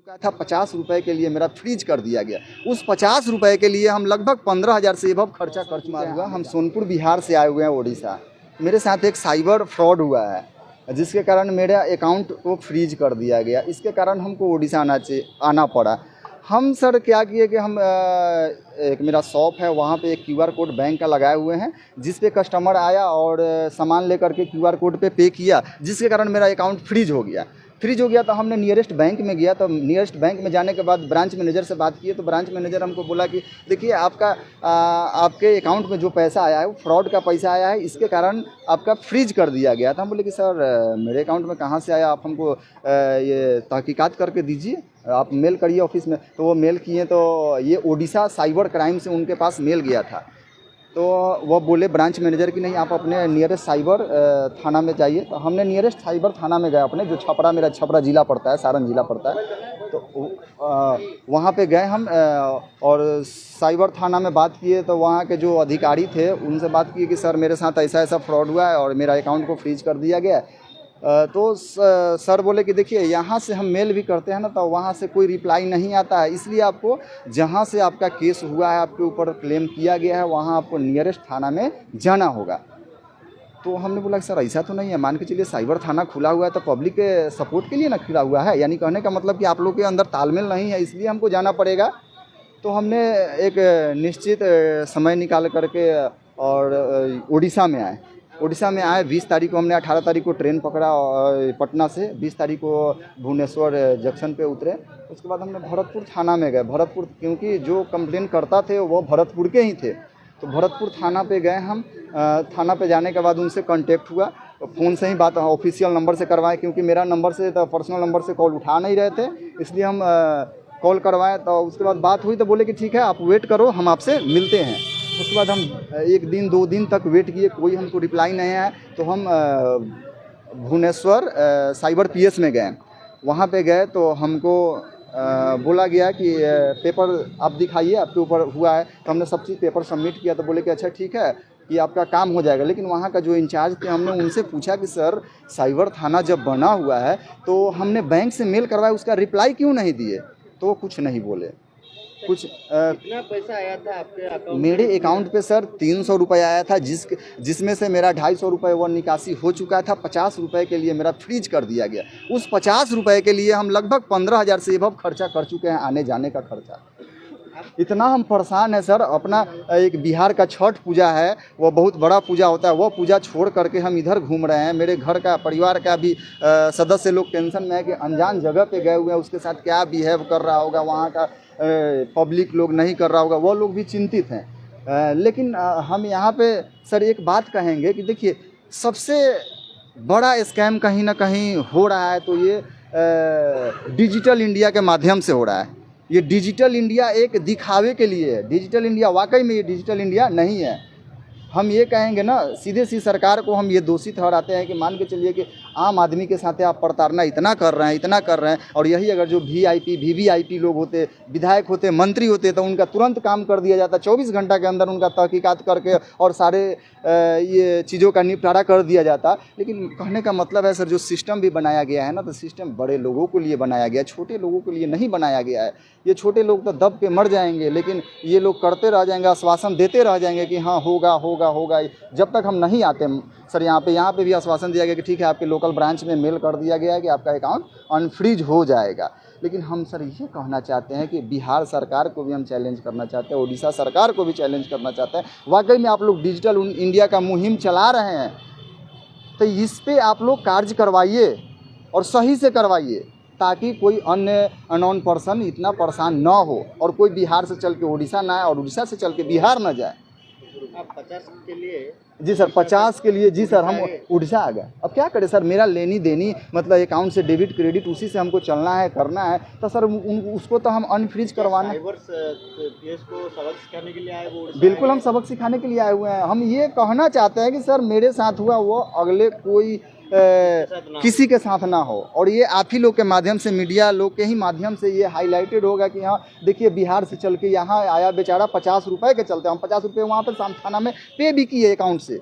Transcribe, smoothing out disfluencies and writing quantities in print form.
चुका था 50 रुपए के लिए मेरा फ्रीज कर दिया गया। उस 50 रुपए के लिए हम लगभग 15,000 से एबव खर्चा कर चुके हैं। हम सोनपुर बिहार से आए हुए हैं उड़ीसा। मेरे साथ एक साइबर फ्रॉड हुआ है जिसके कारण मेरा अकाउंट को फ्रीज कर दिया गया। इसके कारण हमको उड़ीसा आना पड़ा। हम सर क्या किए कि हम एक मेरा शॉप है, वहाँ पे एक क्यूआर कोड बैंक का लगाए हुए हैं, जिस पे कस्टमर आया और सामान लेकर के क्यूआर कोड पे किया, जिसके कारण मेरा अकाउंट फ्रीज हो गया। तो हमने नियरेस्ट बैंक में गया। तो नियरेस्ट बैंक में जाने के बाद ब्रांच मैनेजर से बात किए तो ब्रांच मैनेजर हमको बोला कि देखिए आपके अकाउंट में जो पैसा आया है वो फ्रॉड का पैसा आया है, इसके कारण आपका फ्रीज कर दिया गया था। हम बोले कि सर मेरे अकाउंट में कहाँ से आया, आप हमको ये तहकीकात करके दीजिए, आप मेल करिए ऑफिस में। तो वो मेल किए तो ये ओडिशा साइबर क्राइम से उनके पास मेल गया था। तो वो बोले ब्रांच मैनेजर कि नहीं, आप अपने नियरेस्ट साइबर थाना में जाइए। तो हमने नियरेस्ट साइबर थाना में गए अपने, जो मेरा छपरा ज़िला पड़ता है, सारण ज़िला पड़ता है। तो वहाँ पे गए हम और साइबर थाना में बात किए। तो वहाँ के जो अधिकारी थे उनसे बात की कि सर मेरे साथ ऐसा ऐसा फ्रॉड हुआ है और मेरा अकाउंट को फ्रीज कर दिया गया। तो सर बोले कि देखिए यहाँ से हम मेल भी करते हैं ना, तो वहाँ से कोई रिप्लाई नहीं आता है, इसलिए आपको जहाँ से आपका केस हुआ है, आपके ऊपर क्लेम किया गया है, वहाँ आपको नियरेस्ट थाना में जाना होगा। तो हमने बोला सर ऐसा तो नहीं है, मान के चलिए साइबर थाना खुला हुआ है तो पब्लिक के सपोर्ट के लिए ना खुला हुआ है, यानी कहने का मतलब कि आप लोग के अंदर तालमेल नहीं है, इसलिए हमको जाना पड़ेगा। तो हमने एक निश्चित समय निकाल करके और उड़ीसा में आए। 20 तारीख को हमने 18 तारीख को ट्रेन पकड़ा पटना से, 20 तारीख को भुवनेश्वर जंक्शन पे उतरे। उसके बाद हमने भरतपुर थाना में गए। भरतपुर, क्योंकि जो कंप्लेन करता थे वो भरतपुर के ही थे, तो भरतपुर थाना पे गए हम। थाना पे जाने के बाद उनसे कांटेक्ट हुआ, फ़ोन से ही बात ऑफिशियल नंबर से करवाएं, क्योंकि मेरा नंबर से तो पर्सनल नंबर से कॉल उठा नहीं रहे थे, इसलिए हम कॉल करवाएं। तो उसके बाद बात हुई तो बोले कि ठीक है आप वेट करो, हम आपसे मिलते हैं। उसके बाद हम 1 दिन 2 दिन तक वेट किए, कोई हमको रिप्लाई नहीं आया। तो हम भुवनेश्वर साइबर पीएस में गए। वहाँ पे गए तो हमको बोला गया कि पेपर आप दिखाइए, आपके ऊपर हुआ है। तो हमने सब चीज़ पेपर सबमिट किया। तो बोले कि अच्छा ठीक है कि आपका काम हो जाएगा। लेकिन वहाँ का जो इंचार्ज थे, हमने उनसे पूछा कि सर साइबर थाना जब बना हुआ है तो हमने बैंक से मेल करवाया, उसका रिप्लाई क्यों नहीं दिए? तो वो कुछ नहीं बोले। कुछ कितना पैसा आया था आपके अकाउंट? मेरे अकाउंट पे सर 300 रुपये आया था, जिसमें से मेरा 250 रुपये वो निकासी हो चुका था। 50 रुपये के लिए मेरा फ्रीज कर दिया गया। उस 50 रुपये के लिए हम लगभग 15,000 से एबव खर्चा कर चुके हैं, आने जाने का खर्चा। इतना हम परेशान हैं सर। अपना एक बिहार का छठ पूजा है, वो बहुत बड़ा पूजा होता है, वो पूजा छोड़ करके हम इधर घूम रहे हैं। मेरे घर का परिवार का भी सदस्य लोग टेंशन में है कि अनजान जगह पे गए हुए हैं, उसके साथ क्या बिहेव कर रहा होगा, वहाँ का पब्लिक लोग नहीं कर रहा होगा, वो लोग भी चिंतित हैं। लेकिन हम यहाँ पे सर एक बात कहेंगे कि देखिए सबसे बड़ा स्कैम कहीं ना कहीं हो रहा है, तो ये डिजिटल इंडिया के माध्यम से हो रहा है। ये डिजिटल इंडिया एक दिखावे के लिए है। डिजिटल इंडिया वाकई में ये डिजिटल इंडिया नहीं है। हम ये कहेंगे ना, सीधे सी सरकार को हम ये दोषी ठहराते हैं कि मान के चलिए कि आम आदमी के साथ आप प्रताड़ना इतना कर रहे हैं, और यही अगर जो वीवीआईपी लोग होते, विधायक होते, मंत्री होते, तो उनका तुरंत काम कर दिया जाता। 24 घंटा के अंदर उनका तहकीकात करके और सारे ये चीज़ों का निपटारा कर दिया जाता। लेकिन कहने का मतलब है सर, जो सिस्टम भी बनाया गया है ना, तो सिस्टम बड़े लोगों के लिए बनाया गया है, छोटे लोगों के लिए नहीं बनाया गया है। ये छोटे लोग तो दब के मर जाएंगे, लेकिन ये लोग करते रह जाएंगे, आश्वासन देते रह जाएंगे कि हाँ होगा। जब तक हम नहीं आते सर यहाँ पे भी आश्वासन दिया गया कि ठीक है आपके लोकल ब्रांच में मेल कर दिया गया है कि आपका अकाउंट अनफ्रीज हो जाएगा। लेकिन हम सर ये कहना चाहते हैं कि बिहार सरकार को भी हम चैलेंज करना चाहते हैं, उड़ीसा सरकार को भी चैलेंज करना चाहते हैं। वाकई में आप लोग डिजिटल इंडिया का मुहिम चला रहे हैं, तो इस पर आप लोग कार्य करवाइए और सही से करवाइए, ताकि कोई अन्य अननोन पर्सन इतना परेशान ना हो और कोई बिहार से चल के उड़ीसा ना आए और उड़ीसा से चल के बिहार ना जाए। आप 50 के लिए? जी सर 50 के लिए, जी सर हम उड़ीसा आ गए। अब क्या करें सर, मेरा लेनी देनी मतलब अकाउंट से डेबिट क्रेडिट उसी से हमको चलना है, करना है। तो सर उसको तो हम अनफ्रीज करवाना। पीएस को सबक सिखाने के लिए आए वो? बिल्कुल, हम सबक सिखाने के लिए आए हुए हैं। हम ये कहना चाहते हैं कि सर मेरे साथ हुआ वो अगले कोई किसी के साथ ना हो, और ये आप ही लोग के माध्यम से, मीडिया लोग के ही माध्यम से ये हाईलाइटेड होगा कि हाँ देखिए बिहार से चल के यहाँ आया बेचारा 50 रुपये के चलते। हम 50 रुपये वहाँ पर थाना में पे भी किए अकाउंट से।